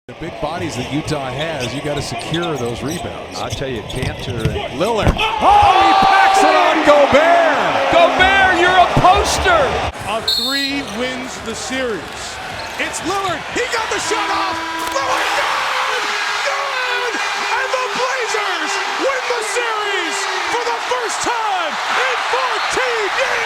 The big bodies that Utah has, you got to secure those rebounds. I'll tell you, Cantor and Lillard. Oh, he packs it on Gobert. Gobert, you're a poster. A 3 wins the series. It's Lillard. He got the shot off. Lillard, good! Good! And the Blazers win the series for the first time in 14 years.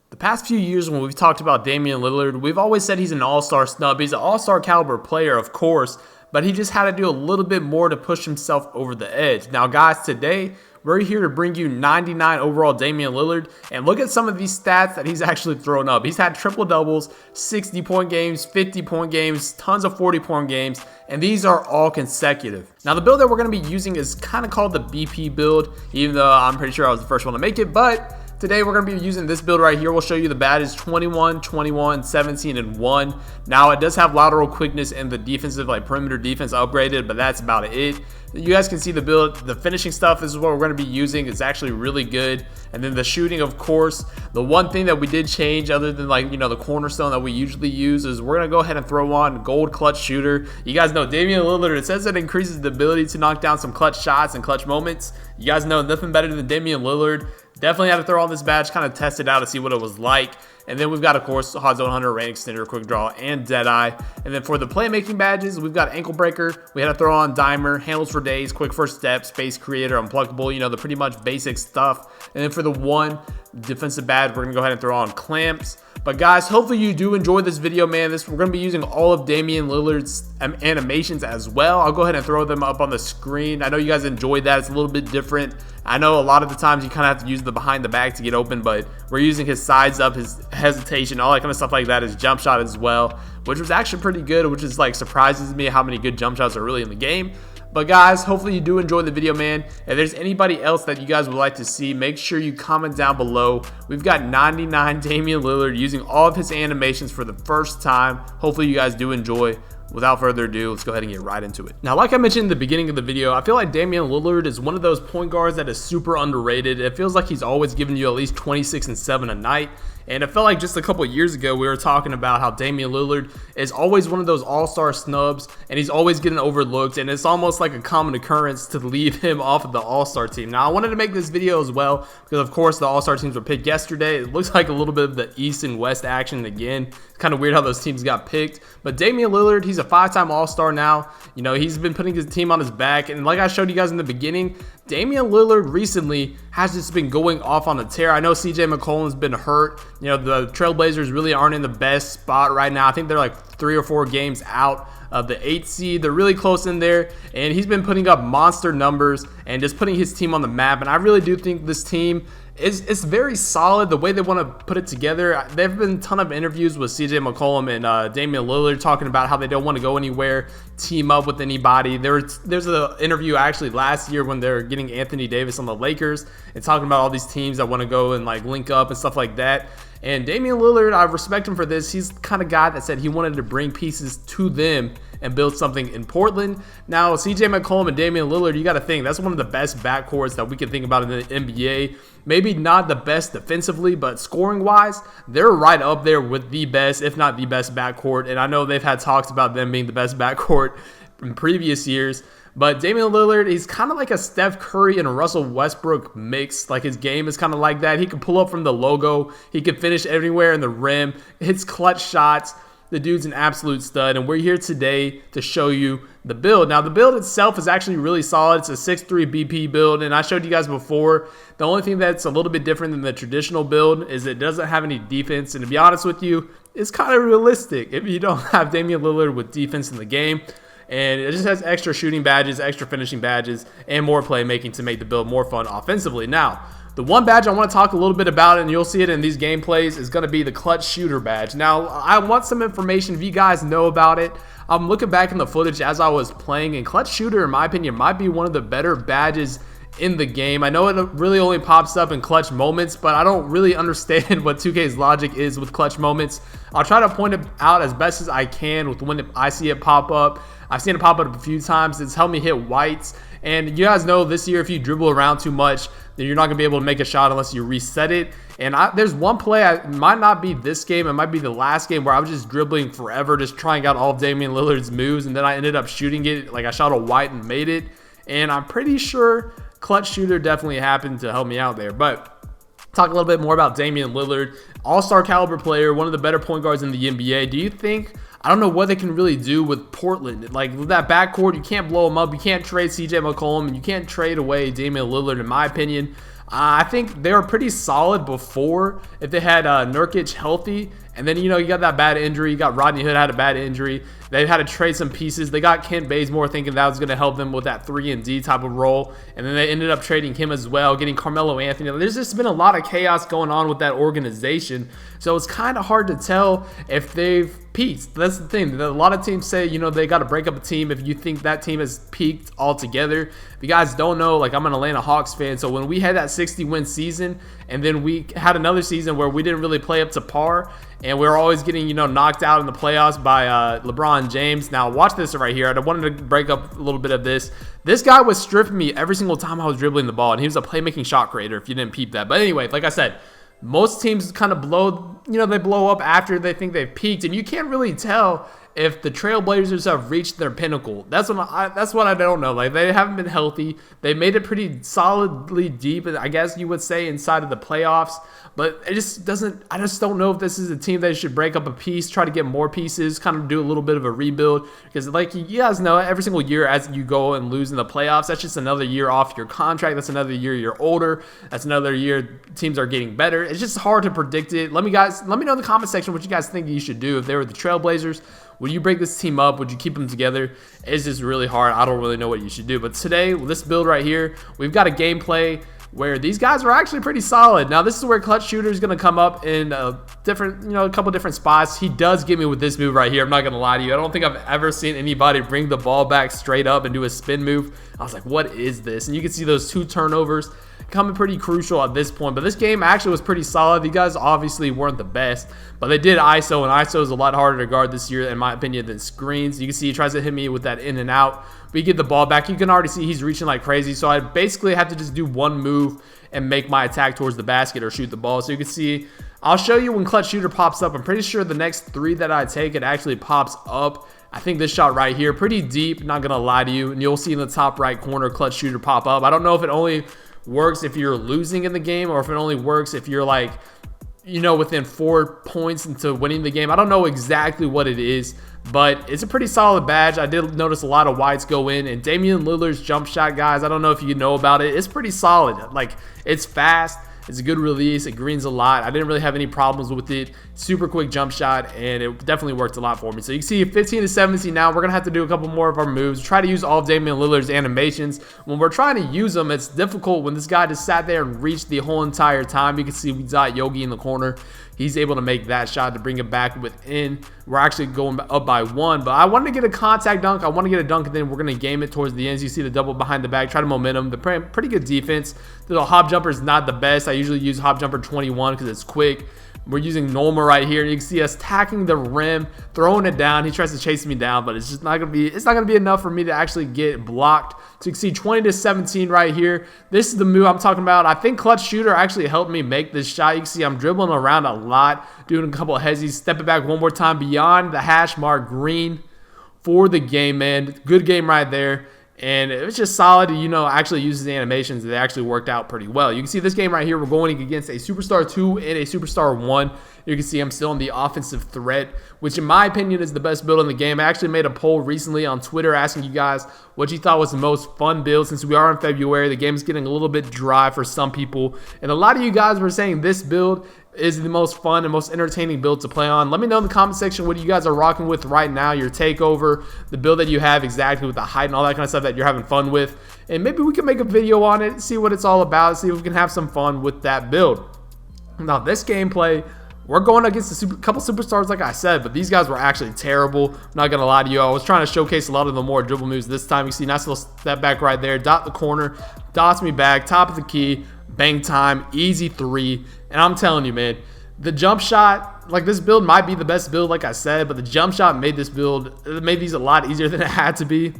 The past few years when we've talked about Damian Lillard, we've always said he's an all-star snub. He's an all-star caliber player, of course, but he just had to do a little bit more to push himself over the edge. Now, guys, today we're here to bring you 99 overall Damian Lillard, and look at some of these stats that he's actually thrown up. He's had triple-doubles, 60-point games, 50-point games, tons of 40-point games, and these are all consecutive. Now, the build that we're going to be using is kind of called the BP build, even though I'm pretty sure I was the first one to make it, but today we're going to be using this build right here. We'll show you the badges 21, 21, 17, and 1. Now, it does have lateral quickness and the defensive, like perimeter defense upgraded, but that's about it. You guys can see the build. The finishing stuff, this is what we're going to be using. It's actually really good. And then the shooting, of course, the one thing that we did change other than, like, you know, the cornerstone that we usually use is we're going to go ahead and throw on gold clutch shooter. You guys know Damian Lillard, it says it increases the ability to knock down some clutch shots and clutch moments. You guys know nothing better than Damian Lillard. Definitely had to throw on this badge, kind of test it out to see what it was like. And then we've got, of course, Hot Zone Hunter, Rain Extender, Quick Draw, and Deadeye. And then for the playmaking badges, we've got Anklebreaker. We had to throw on Dimer, Handles for Days, Quick First Step, Space Creator, Unpluggable, you know, the pretty much basic stuff. And then for the one defensive badge, we're going to go ahead and throw on Clamps. But guys, hopefully you do enjoy this video, man. We're going to be using all of Damian Lillard's animations as well. I'll go ahead and throw them up on the screen. I know you guys enjoyed that. It's a little bit different. I know a lot of the times you kind of have to use the behind the back to get open, but we're using his sides up, his hesitation, all that kind of stuff like that, his jump shot as well, which was actually pretty good, which is like surprises me how many good jump shots are really in the game. But guys, hopefully you do enjoy the video, man. If there's anybody else that you guys would like to see, make sure you comment down below. We've got 99 Damian Lillard using all of his animations for the first time. Hopefully you guys do enjoy. Without further ado, let's go ahead and get right into it. Now, like I mentioned in the beginning of the video, I feel like Damian Lillard is one of those point guards that is super underrated. It feels like he's always giving you at least 26 and 7 a night. And it felt like just a couple of years ago, we were talking about how Damian Lillard is always one of those all-star snubs, and he's always getting overlooked, and it's almost like a common occurrence to leave him off of the all-star team. Now, I wanted to make this video as well, because of course the all-star teams were picked yesterday. It looks like a little bit of the East and West action again. It's kind of weird how those teams got picked. But Damian Lillard, he's a 5-time all-star now. You know, he's been putting his team on his back, and like I showed you guys in the beginning, Damian Lillard recently has just been going off on a tear. I know CJ McCollum's been hurt. You know, the Trailblazers really aren't in the best spot right now. I think they're like 3 or 4 games out of the 8th seed. They're really close in there, and he's been putting up monster numbers and just putting his team on the map. And I really do think this team it's very solid the way they want to put it together. There have been a ton of interviews with CJ McCollum and Damian Lillard talking about how they don't want to go anywhere, team up with anybody. There's an interview actually last year when they're getting Anthony Davis on the Lakers and talking about all these teams that want to go and like link up and stuff like that. And Damian Lillard, I respect him for this. He's the kind of guy that said he wanted to bring pieces to them and build something in Portland. Now, CJ McCollum and Damian Lillard, you got to think, that's one of the best backcourts that we can think about in the NBA. Maybe not the best defensively, but scoring-wise, they're right up there with the best, if not the best backcourt. And I know they've had talks about them being the best backcourt in previous years. But Damian Lillard, he's kind of like a Steph Curry and Russell Westbrook mix. Like, his game is kind of like that. He can pull up from the logo. He can finish everywhere in the rim. Hits clutch shots. The dude's an absolute stud, and we're here today to show you the build. Now, the build itself is actually really solid. It's a 6'3 BP build, and I showed you guys before. The only thing that's a little bit different than the traditional build is it doesn't have any defense, and to be honest with you, it's kind of realistic if you don't have Damian Lillard with defense in the game. And it just has extra shooting badges, extra finishing badges, and more playmaking to make the build more fun offensively. Now, the one badge I want to talk a little bit about, and you'll see it in these gameplays, is going to be the clutch shooter badge. Now, I want some information if you guys know about it. I'm looking back in the footage as I was playing, and clutch shooter, in my opinion, might be one of the better badges in the game. I know it really only pops up in clutch moments, but I don't really understand what 2K's logic is with clutch moments. I'll try to point it out as best as I can with when I see it pop up. I've seen it pop up a few times. It's helped me hit whites. And you guys know this year, if you dribble around too much, then you're not going to be able to make a shot unless you reset it. And there's one play, it might not be this game, it might be the last game, where I was just dribbling forever, just trying out all of Damian Lillard's moves, and then I ended up shooting it. Like, I shot a white and made it. And I'm pretty sure clutch shooter definitely happened to help me out there. But talk a little bit more about Damian Lillard, all-star caliber player, one of the better point guards in the NBA. Do you think, I don't know what they can really do with Portland. Like, with that backcourt, you can't blow them up. You can't trade CJ McCollum, and you can't trade away Damian Lillard, in my opinion. I think they were pretty solid before if they had Nurkic healthy. And then, you know, you got that bad injury. You got Rodney Hood had a bad injury. They had to trade some pieces. They got Kent Bazemore thinking that was going to help them with that 3-and-D type of role. And then they ended up trading him as well, getting Carmelo Anthony. There's just been a lot of chaos going on with that organization. So it's kind of hard to tell if they've peaked. That's the thing. A lot of teams say, you know, they got to break up a team if you think that team has peaked altogether. If you guys don't know, like, I'm an Atlanta Hawks fan. So when we had that 60-win season, and then we had another season where we didn't really play up to par, and we were always getting, you know, knocked out in the playoffs by LeBron James. Now, watch this right here. I wanted to break up a little bit of this. This guy was stripping me every single time I was dribbling the ball, and he was a playmaking shot creator, if you didn't peep that. But anyway, like I said, most teams kind of blow, you know, they blow up after they think they've peaked, and you can't really tell if the Trailblazers have reached their pinnacle. That's what I don't know. Like, they haven't been healthy. They made it pretty solidly deep, I guess you would say, inside of the playoffs. But it just doesn't. I just don't know if this is a team that should break up a piece, try to get more pieces, kind of do a little bit of a rebuild. Because, like you guys know, every single year as you go and lose in the playoffs, that's just another year off your contract. That's another year you're older. That's another year teams are getting better. It's just hard to predict it. Let me know in the comment section what you guys think you should do if they were the Trailblazers. Would you break this team up? Would you keep them together? It's just really hard. I don't really know what you should do. But today, with this build right here, we've got a gameplay where these guys are actually pretty solid. Now, this is where clutch shooter is going to come up in a couple different spots. He does get me with this move right here. I'm not going to lie to you. I don't think I've ever seen anybody bring the ball back straight up and do a spin move. I was like, what is this? And you can see those 2 turnovers coming pretty crucial at this point. But this game actually was pretty solid. You guys obviously weren't the best, but they did ISO, and ISO is a lot harder to guard this year, in my opinion, than screens. You can see he tries to hit me with that in and out. We get the ball back. You can already see he's reaching like crazy. So I basically have to just do one move and make my attack towards the basket or shoot the ball. So you can see, I'll show you when clutch shooter pops up. I'm pretty sure the next 3 that I take, it actually pops up. I think this shot right here, pretty deep, not going to lie to you. And you'll see in the top right corner, clutch shooter pop up. I don't know if it only works if you're losing in the game or if it only works if you're like, you know, within 4 points into winning the game. I don't know exactly what it is, but it's a pretty solid badge. I did notice a lot of whites go in, and Damian Lillard's jump shot, guys, I don't know if you know about it. It's pretty solid. Like, it's fast. It's a good release. It greens a lot. I didn't really have any problems with it. Super quick jump shot, and it definitely worked a lot for me. So you can see 15 to 17 now. We're going to have to do a couple more of our moves. Try to use all of Damian Lillard's animations. When we're trying to use them, it's difficult when this guy just sat there and reached the whole entire time. You can see Vuidz Yogi in the corner. He's able to make that shot to bring it back within. We're actually going up by 1, but I wanted to get a contact dunk. I want to get a dunk, and then we're going to game it towards the ends. You see the double behind the back, try to momentum. The pretty good defense. The hop jumper is not the best. I usually use hop jumper 21 because it's quick. We're using normal right here. You can see us tacking the rim, throwing it down. He tries to chase me down, but it's just not gonna be. It's not gonna be enough for me to actually get blocked. So you can see 20 to 17 right here. This is the move I'm talking about. I think clutch shooter actually helped me make this shot. You can see I'm dribbling around a lot, doing a couple of hezzies, stepping back one more time beyond the hash mark, green for the game, man. Good game right there. And it was just solid, you know, actually uses the animations. They actually worked out pretty well. You can see this game right here. We're going against a Superstar 2 and a Superstar 1. You can see I'm still in the offensive threat, which in my opinion is the best build in the game. I actually made a poll recently on Twitter asking you guys what you thought was the most fun build. Since we are in February, the game's getting a little bit dry for some people. And a lot of you guys were saying this build is the most fun and most entertaining build to play on. Let me know in the comment section what you guys are rocking with right now, your takeover, the build that you have exactly with the height and all that kind of stuff that you're having fun with. And maybe we can make a video on it, see what it's all about, see if we can have some fun with that build. Now, this gameplay we're going against a couple superstars, like I said, but these guys were actually terrible. I'm not going to lie to you. I was trying to showcase a lot of the more dribble moves this time. You see, nice little step back right there. Dot the corner. Dots me back. Top of the key. Bang time. Easy 3. And I'm telling you, man, the jump shot, like this build might be the best build, like I said, but the jump shot made this build, it made these a lot easier than it had to be.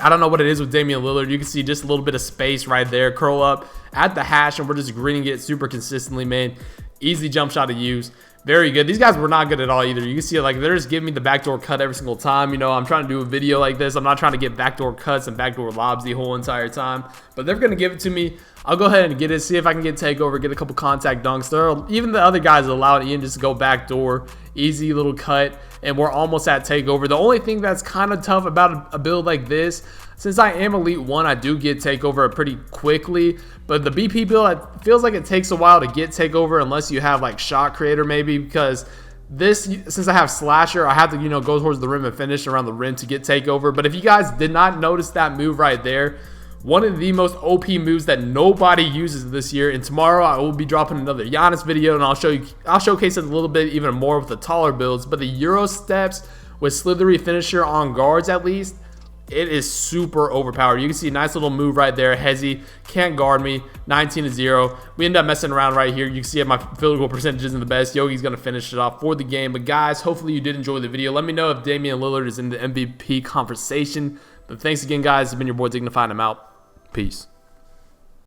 I don't know what it is with Damian Lillard. You can see just a little bit of space right there. Curl up at the hash, and we're just greening it super consistently, man. Easy jump shot to use. Very good. These guys were not good at all either. You can see it, like they're just giving me the backdoor cut every single time. You know, I'm trying to do a video like this. I'm not trying to get backdoor cuts and backdoor lobs the whole entire time, but they're going to give it to me. I'll go ahead and get it, see if I can get takeover, get a couple contact dunks. Even the other guys allowed Ian just to go backdoor. Easy little cut, and we're almost at takeover. The only thing that's kind of tough about a build like this, since I am Elite 1, I do get takeover pretty quickly, but the BP build, it feels like it takes a while to get takeover unless you have like shot creator maybe, because this, since I have slasher, I have to, you know, go towards the rim and finish around the rim to get takeover. But if you guys did not notice that move right there, one of the most OP moves that nobody uses this year, and tomorrow I will be dropping another Giannis video, and I'll showcase it a little bit even more with the taller builds. But the Euro steps with slithery finisher on guards, at least, it is super overpowered. You can see a nice little move right there. Hezzy can't guard me. 19-0. We end up messing around right here. You can see my field goal percentage isn't the best. Yogi's going to finish it off for the game. But guys, hopefully you did enjoy the video. Let me know if Damian Lillard is in the MVP conversation. But thanks again, guys. It's been your boy Dignified. I'm out. Peace.